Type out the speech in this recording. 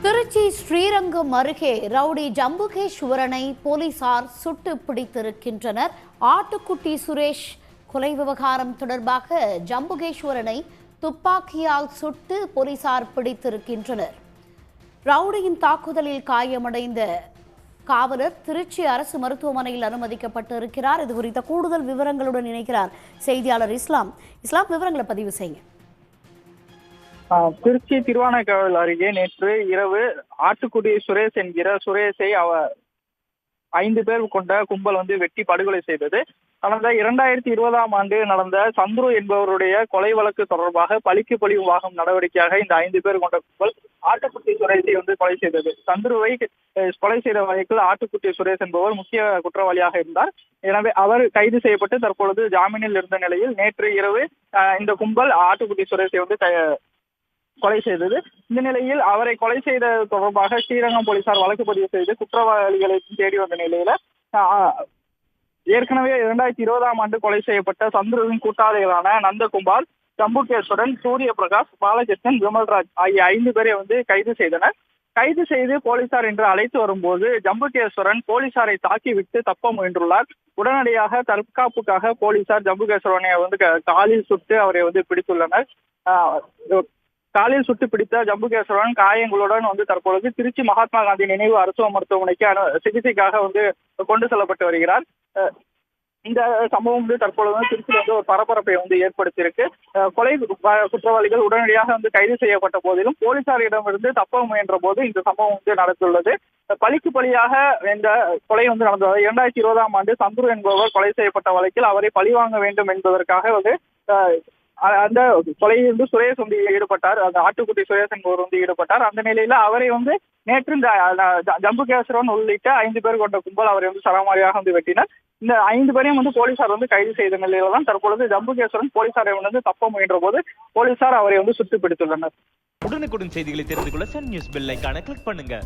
திருச்சி ஸ்ரீரங்கம் அருகே ரவுடி ஜம்புகேஸ்வரனை போலீசார் சுட்டு பிடித்திருக்கின்றனர். ஆட்டுக்குட்டி சுரேஷ் கொலை விவகாரம் தொடர்பாக ஜம்புகேஸ்வரனை துப்பாக்கியால் சுட்டு போலீசார் பிடித்திருக்கின்றனர். ரவுடியின் தாக்குதலில் காயமடைந்த காவலர் திருச்சி அரசு மருத்துவமனையில் அனுமதிக்கப்பட்டிருக்கிறார். இது குறித்த கூடுதல் விவரங்களுடன் இணைக்கிறார் செய்தியாளர் இஸ்லாம். விவரங்களை பதிவு செய்யுங்க. திருச்சி திருவானைக்காவல் அருகே நேற்று இரவு ஆட்டுக்குடி சுரேஷ் என்கிற சுரேஷை 5 பேர் கொண்ட கும்பல் வெட்டி படுகொலை செய்தது. கடந்த 2020ஆம் ஆண்டு நடந்த சந்துரு என்பவருடைய கொலை வழக்கு தொடர்பாக பழிக்கு பழி வாங்கும் நடவடிக்கையாக இந்த 5 பேர் கொண்ட கும்பல் ஆட்டுக்குட்டி சுரேஷை கொலை செய்தது. சந்துருவை கொலை செய்த வழக்கில் ஆட்டுக்குட்டி சுரேஷ் என்பவர் முக்கிய குற்றவாளியாக இருந்தார். எனவே அவர் கைது செய்யப்பட்டு தற்பொழுது ஜாமீனில் இருந்த நிலையில் நேற்று இரவு இந்த கும்பல் ஆட்டுக்குட்டி சுரேஷை கொலை செய்தது. இந்த நிலையில் அவரை கொலை செய்த தொடர்பாக ஸ்ரீரங்கம் போலீசார் வழக்கு பதிவு செய்து குற்றவாளிகளை தேடி வந்த நிலையில ஏற்கனவே 2020ஆம் ஆண்டு கொலை செய்யப்பட்ட சந்துருவின் கூட்டாளிகளான நந்தகுமார், ஜம்புகேஸ்வரன், சூரிய பிரகாஷ், பாலகிருஷ்ணன், விமல்ராஜ் ஆகிய 5 பேரை கைது செய்தனர். கைது செய்து போலீசார் இன்று அழைத்து வரும்போது ஜம்புகேஸ்வரன் போலீசாரை தாக்கிவிட்டு தப்ப முயன்றுள்ளார். உடனடியாக தற்காப்புக்காக போலீசார் ஜம்புகேஸ்வரனை காலில் சுட்டு அவரை பிடித்துள்ளனர். காலில் சுட்டு பிடித்த ஜம்புகேஸ்வரன் காயங்களுடன் தற்பொழுது திருச்சி மகாத்மா காந்தி நினைவு அரசு மருத்துவமனைக்கு சிகிச்சைக்காக கொண்டு செல்லப்பட்டு வருகிறார். இந்த சம்பவம் தற்பொழுது திருச்சியில் ஒரு பரபரப்பை ஏற்படுத்தியிருக்கு. கொலை குற்றவாளிகள் உடனடியாக கைது செய்யப்பட்ட போதிலும் போலீசாரிடமிருந்து தப்ப முயன்ற போது இந்த சம்பவம் நடந்துள்ளது. பழிக்கு பழியாக இந்த கொலை நடந்தது. 2020ஆம் ஆண்டு சந்துரு என்பவர் கொலை செய்யப்பட்ட வழக்கில் அவரை பழிவாங்க வேண்டும் என்பதற்காக அந்த கொலையில் சுரேஷ் ஈடுபட்டார். அந்த ஆட்டுக்குட்டி சுரேஷ் என்பவர் ஈடுபட்டார். அந்த நிலையில அவரை நேற்று இந்த ஜம்புகேஸ்வரன் உள்ளிட்ட 5 பேர் கொண்ட கும்பல் அவரை சரமாரியாக வெட்டினர். இந்த 5 பேரையும் போலீசார் கைது செய்த நிலையில தான் தற்பொழுது ஜம்புகேஸ்வரன் போலீசாரை தப்ப முயன்ற போது போலீசார் அவரை சுட்டு பிடித்துள்ளனர். உடனுக்குடன் செய்திகளை தெரிந்து கொள்ள சன் நியூஸ் பெல் ஐகானை கிளிக் பண்ணுங்க.